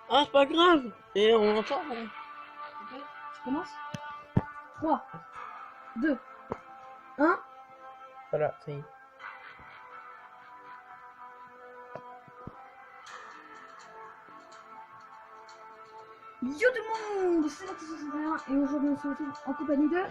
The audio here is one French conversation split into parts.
Ah, c'est pas grave. Et on entend. Ok, tu commences. 3, 2, 1. Voilà, ça y est. Yo tout le monde, c'est Nati61 et aujourd'hui on se retrouve en compagnie de...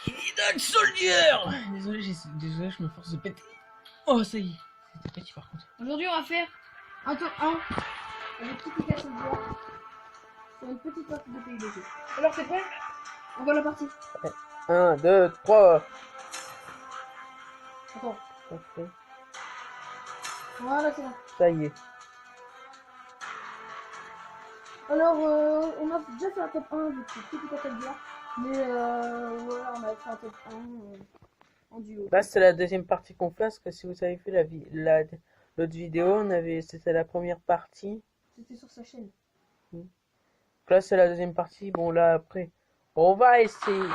Vidal Soldier. Désolé, je me force de péter. Oh, ça y est. C'était petit par contre. Aujourd'hui on va faire un top 1 avec Kiki Soldier sur une petite partie de PUBG. Alors c'est prêt? On voit la partie. 1, 2, 3. Attends, Ok, voilà c'est là. ça y est. Alors on a déjà fait un top 1 avec Kiki Soldier. Mais voilà, on a fait un top 1 en duo. Là, c'est la deuxième partie qu'on fait. Parce que si vous avez vu l'autre vidéo, c'était la première partie. C'était sur sa chaîne. Là, c'est la deuxième partie. Bon, là, après, on va essayer.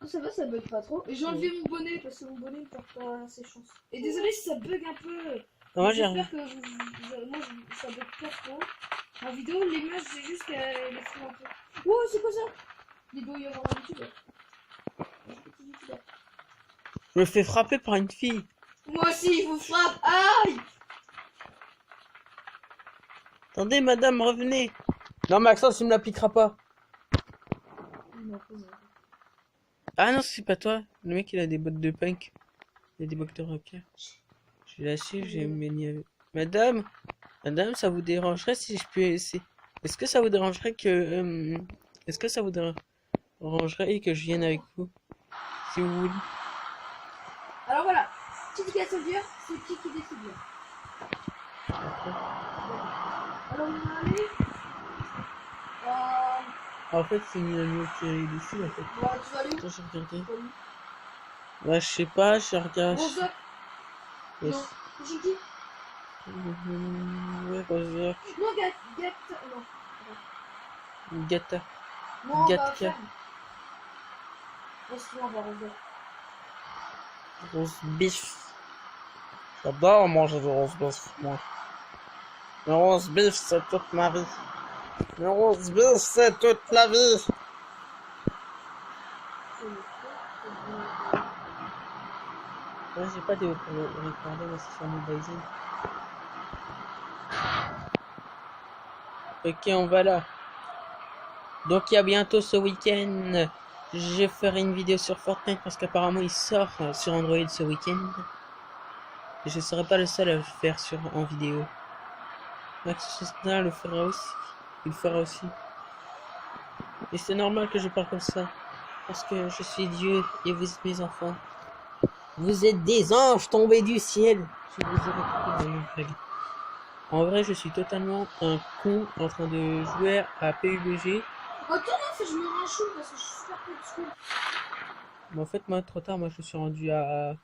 Ah, ça va, ça bug pas trop. Et j'ai enlevé mon bonnet parce que mon bonnet ne porte pas ses chances. Et désolé si ça bug un peu. Non, moi, J'espère que ça bug pas trop. En vidéo, l'image, c'est juste qu'elle est floue un peu. Oh, c'est quoi ça? Il doit y avoir un youtubeur. Un petit youtubeur. Je me fais frapper par une fille. Moi aussi, il vous frappe. Aïe! Attendez, madame, revenez. Non, Maxence, il me l'appliquera pas. Ah non, c'est pas toi. Le mec, il a des bottes de punk. Il a des bottes de rocker. Je vais la suivre, j'ai mis... Madame, ça vous dérangerait si je peux essayer... Est-ce que ça vous dérangerait que... Est-ce que ça vous dérangerait que je vienne avec vous? Si vous voulez. Alors voilà, Kiki Soldier, c'est Kiki décide. Alors on va aller. En fait, c'est Milano qui est ici, en fait. Bah, tu vas aller où? Attends, j'ai regardé. Bah, je sais pas, je regarde. Rosa? Yes. Non. Kiki? Ouais, Rosa. Non, Gata. Non. Gata. Non, Gatka. bah, ferme. Laisse-moi, on va Rosa. Rose beef. J'adore manger du rose beef, moi. Le rose beef, c'est toute ma vie. Le rose beef, c'est toute la vie. Ouais, j'ai pas de recorder, mais c'est sur Mobile. Ok, on va là. Donc, il y a bientôt ce week-end. Je ferai une vidéo sur Fortnite parce qu'apparemment il sort sur Android ce week-end. Et je serai pas le seul à le faire en vidéo. Max Chesna le fera aussi. Il le fera aussi. Et c'est normal que je parle comme ça. Parce que je suis Dieu et vous êtes mes enfants. Vous êtes des anges tombés du ciel. Je vous ai récupéré dans mon règle. En vrai, je suis totalement un con en train de jouer à PUBG. Attends, non, je me rends chaud parce que je suis super peu de school. Mais en fait, moi, trop tard, moi, je suis rendu à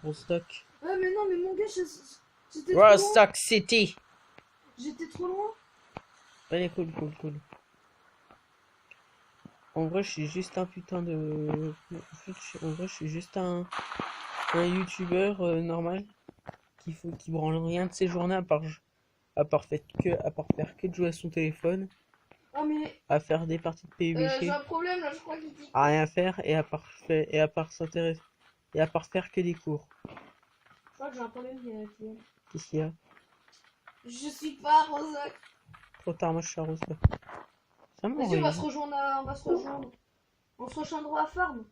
Rostock. Ouais, mais non, mais mon gars, j'étais trop loin. Rostock City. J'étais trop loin. Allez, cool. En vrai, je suis juste un putain de... En vrai, je suis juste un youtubeur normal qui branle rien de ses journées à part faire que de jouer à son téléphone, Ah, mais à faire des parties de j'ai PUBG, un problème là, je crois qu'il dit. à rien faire et à part s'intéresser et à part faire que des cours. Je crois que j'ai un problème qui... Qu'est-ce qu'il y a? Je suis pas Rosa. Trop tard, moi je suis à Rostock. Ça Vas-y, on va m'enrage. se rejoindre. On va se rejoindre. On se rejoindra à Farm.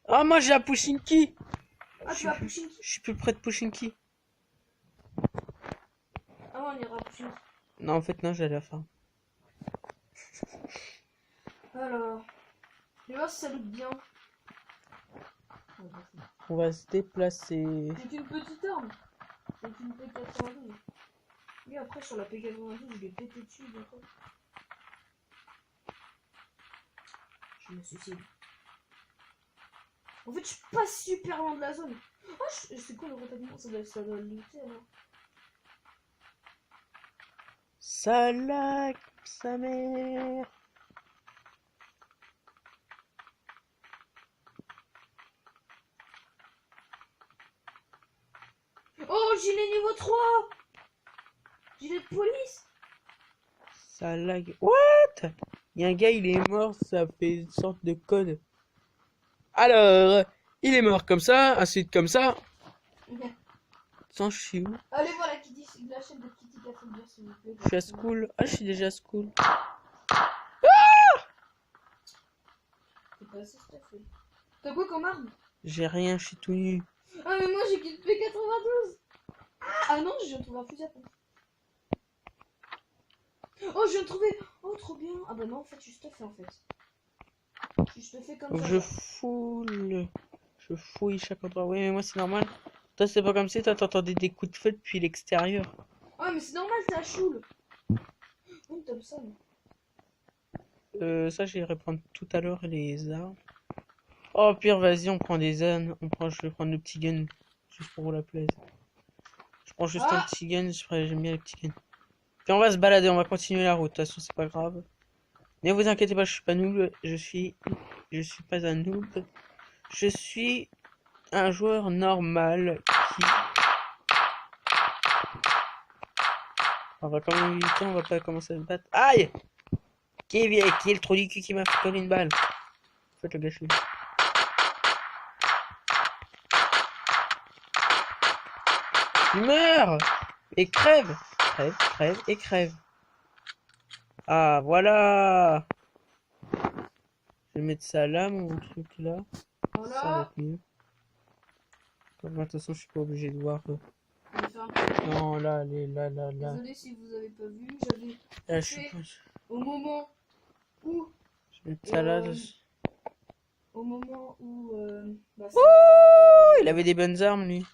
Ah, moi j'ai la Pushinki. Ah, tu vas à Pushinki? Je suis plus près de Pushinki. Ah, ouais, on ira à Pushinki. Non, en fait, non, j'allais à la farm. Alors, je vais voir si ça look bien. On va se déplacer. C'est une petite arme. C'est une P92. Et après, sur la P92, je vais péter dessus. D'accord. Je me suicide. En fait, je suis pas super loin de la zone. Oh, c'est quoi le repas? Ça doit lutter alors. Salak, sa mère. Oh, gilet niveau 3. Gilet de police. Ça lag. What? Il y a un gars, il est mort, ça fait une sorte de code. Alors, il est mort comme ça, ensuite comme ça. Sans je suis où? Allez voir la chaîne de Kitty Catfinger s'il vous plaît. Je suis à school. Ah, je suis déjà à school. T'es pas assez stuffé. T'as quoi comme arme? J'ai rien, je suis tout nu. Ah mais moi j'ai quitté P92. Ah non, je viens de trouver un fusil à pompe. Oh, je viens de trouver. Oh, trop bien. Ah bah non, en fait, je suis stuffé en fait. Je suis stuffé comme Donc ça. je foule. Je fouille chaque endroit. Oui, mais moi c'est normal. Toi, c'est pas comme si toi t'entendais des coups de feu depuis l'extérieur. Ah mais c'est normal, t'es à choule. Oh, t'aimes ça, non? Ça, j'irai prendre tout à l'heure les armes. Oh, pire, vas-y, on prend des ânes. Je vais prendre le petit gun. Juste pour la plaise. Je prends juste un petit gun. J'aime bien les petits guns. Puis on va se balader, on va continuer la route. De toute façon, c'est pas grave. Ne vous inquiétez pas, je suis pas noob. Je suis pas un noob. Je suis un joueur normal qui... On va quand même éviter, on va pas commencer à se battre. Aïe! Qui est le trou du cul qui m'a fait coller une balle? Faites le gâcher. Tu meurs! Et crève! Crève, crève et crève. Ah, voilà! Je vais mettre ça là, mon truc là. Ça va Voilà. être mieux. De toute façon, je suis pas obligé de voir. On va faire un peu. Non, là, elle est là. Désolé si vous avez pas vu, j'avais Là, je suis fait pas... au moment où Je vais mettre ça là. bah, Oh, il avait des bonnes armes, lui.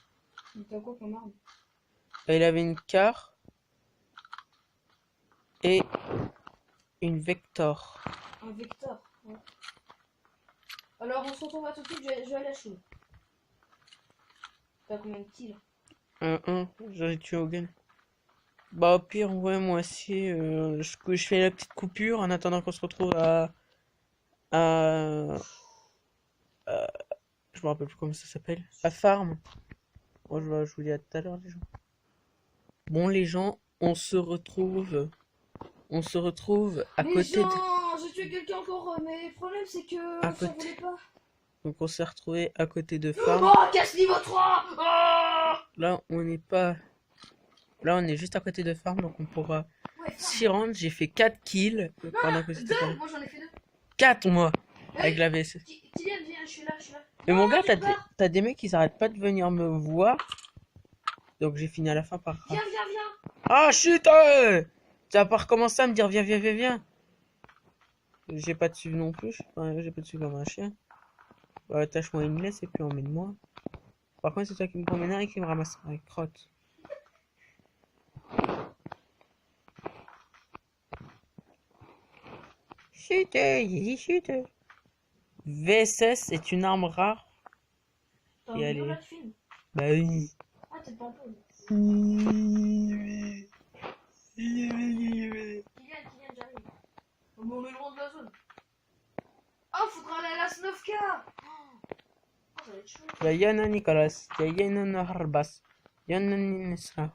t'as quoi comme arme? Il avait une car et une Vector. Un Vector, ouais. Alors on se retrouve à tout de suite, je vais aller à choule. T'as combien de kills? J'aurais tué au gun. Bah au pire, ouais, moi aussi, je fais la petite coupure en attendant qu'on se retrouve à je me rappelle plus comment ça s'appelle. À Farm. Moi, je vous dis à tout à l'heure, les gens. Bon, les gens, on se retrouve à Les côté gens, de... j'ai tué quelqu'un encore, mais le problème c'est que À ça côté. voulait pas. Donc, on s'est retrouvé à côté de Farm. Oh, casse niveau 3. Oh Là, on n'est pas... Là, on est juste à côté de Farm, donc on pourra ouais, s'y rendre. J'ai fait 4 kills pendant que c'était pas... 2. Moi j'en ai fait 2. 4, moi, avec la VS. Kylian, viens, je suis là. Mais mon gars, tu pars. t'as des mecs qui arrêtent pas de venir me voir. Donc j'ai fini à la fin par... Viens. Ah, chut! Tu vas pas recommencer à me dire viens. J'ai pas de dessus non plus. J'ai pas de dessus comme un chien. Bah, attache-moi une laisse et puis emmène-moi. Par contre, c'est toi qui me promèneras et qui me ramassera avec crotte. Chut, j'ai dit chut. VSS est une arme rare. T'as Et un allez. vidéo là de film? Bah oui. Ah, t'es pas un peu. Oui. Kylian, j'arrive. Oh, mais on est loin de la zone. Oh, faudra aller à la Snovka. Oh, ça va être chaud. Ya Yana Nicolas, ya Yana Harbas, Yana Nisra.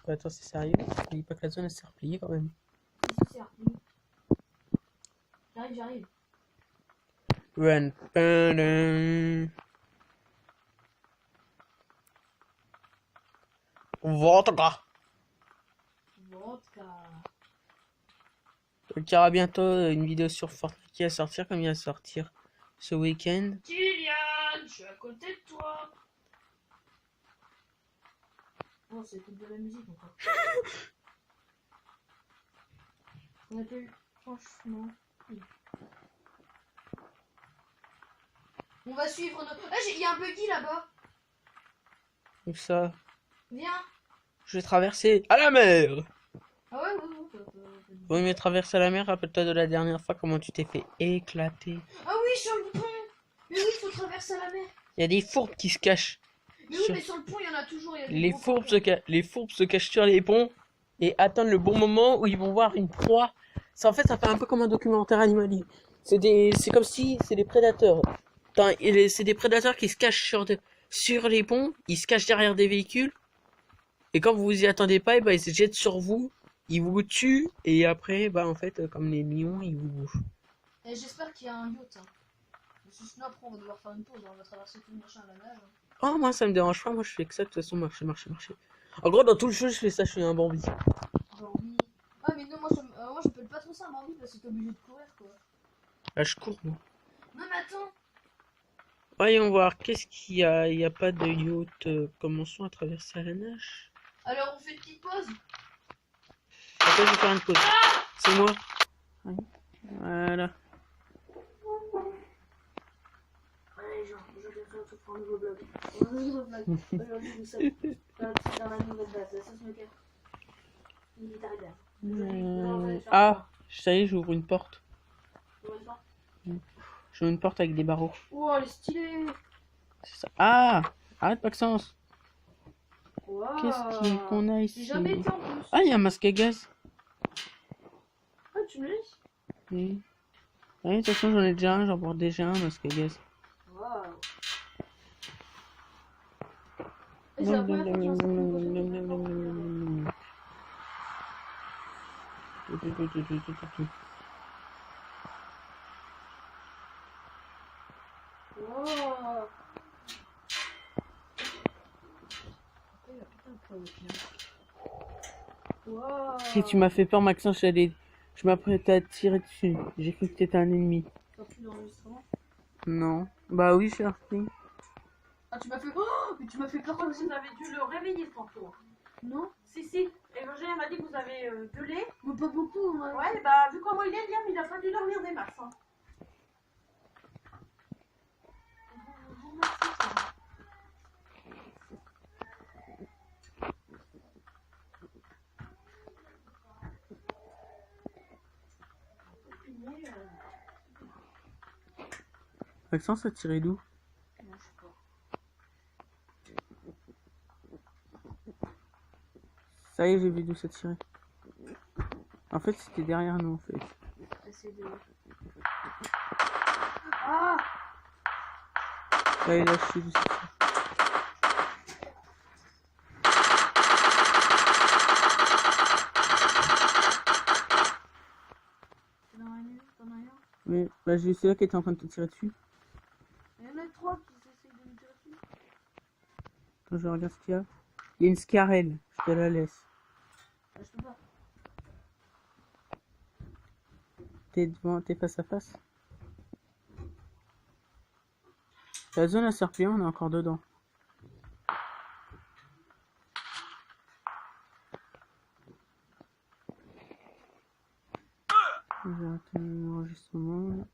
Attends, c'est sérieux? Je dis pas que la zone elle s'est repliée quand même. C'est ça. J'arrive. Run. Vodka. Donc il y aura bientôt une vidéo sur Fortnite qui va sortir, comme il va sortir ce week-end. Kylian, je suis à côté de toi. Oh, c'est écoute de la musique encore. On a pas eu, franchement. On va suivre nos... Ah, il y a un buggy là-bas. Comme ça, Viens. je vais traverser à la mer. Ah ouais. Oui, mais traverser à la mer, rappelle-toi de la dernière fois comment tu t'es fait éclater. Ah oui, sur le pont. Mais oui, il faut traverser à la mer. Il y a des fourbes qui se cachent. Mais oui, mais sur le pont, il y en a toujours. Il y a des Les gros fourbes, pontons. les fourbes se cachent sur les ponts et attendent le bon moment où ils vont voir une proie. En fait, ça fait un peu comme un documentaire animalier. C'est comme si c'est des prédateurs. C'est des prédateurs qui se cachent sur les ponts, ils se cachent derrière des véhicules Et quand vous vous y attendez pas, et bah, ils se jettent sur vous, ils vous tuent, et après, bah, en fait, comme les lions, ils vous bouffent. Et j'espère qu'il y a un yacht. Hein. Parce que sinon, après, on va devoir faire une pause. On va traverser tout le machin à la nage. Oh, moi, ça me dérange pas, moi, je fais que ça, de toute façon, marcher, marcher, marcher. En gros, dans tout le jeu, je fais ça, je suis un Bambi. Bambi. Ah, mais non, moi, j'appelle pas trop ça un Bambi parce que t'es obligé de courir, quoi. Là, je cours, moi. Non, mais attends. Voyons voir, qu'est-ce qu'il y a? Il n'y a pas de yacht. Commençons à traverser à la nage. Alors, on fait une petite pause. Après, je vais faire une pause. C'est moi. Oui. Voilà. Allez, genre, je vais faire un nouveau vlog. Un nouveau vlog. Aujourd'hui, nous sommes dans la nouvelle base, la sauce moquette. Military base. Ah, ça y est, j'ouvre une porte. Ouvre une porte. J'ouvre une porte avec des barreaux. Oh, elle est stylée. C'est ça. Ah, arrête, Maxence. Wow. Qu'est-ce qu'on a J'ai ici? jamais été en plus. Ah, il y a un masque à gaz. Ah, tu me laisses? Oui. Oui, de toute façon, j'en ai déjà un, j'en porte déjà un masque à gaz. Wow. Et c'est la première fois que j'en sais wow. Wow. Et tu m'as fait peur, Maxence, je m'apprêtais à te tirer dessus. J'ai cru que t'étais un ennemi. T'as plus d'enregistrement? Non. Bah oui, je suis repris. Ah, tu m'as fait. Oh, mais tu m'as fait peur comme si Vous avez dû le réveiller tantôt. non? Si, si. Et Roger m'a dit que vous avez gueulé. Mais pas beaucoup, moi. Ouais, bah, vu comment il est, Liam, il a pas dû dormir des masses. Hein. Maxence a tiré d'où? Non, je sais pas. Ça y est, j'ai vu d'où ça tirait. En fait, c'était derrière nous, en fait. Essaye de. Ah! Ça y est, là, je sais d'où ça tire. T'en as rien? Mais bah, j'ai celui-là qui était en train de te tirer dessus. Il y en a trois qui essayent de me tirer dessus. Attends, je regarde ce qu'il y a. Il y a une scarelle, je te la laisse. Ah, je peux pas. T'es face à face. La zone à serpillon, on est encore dedans. J'ai raté l'enregistrement.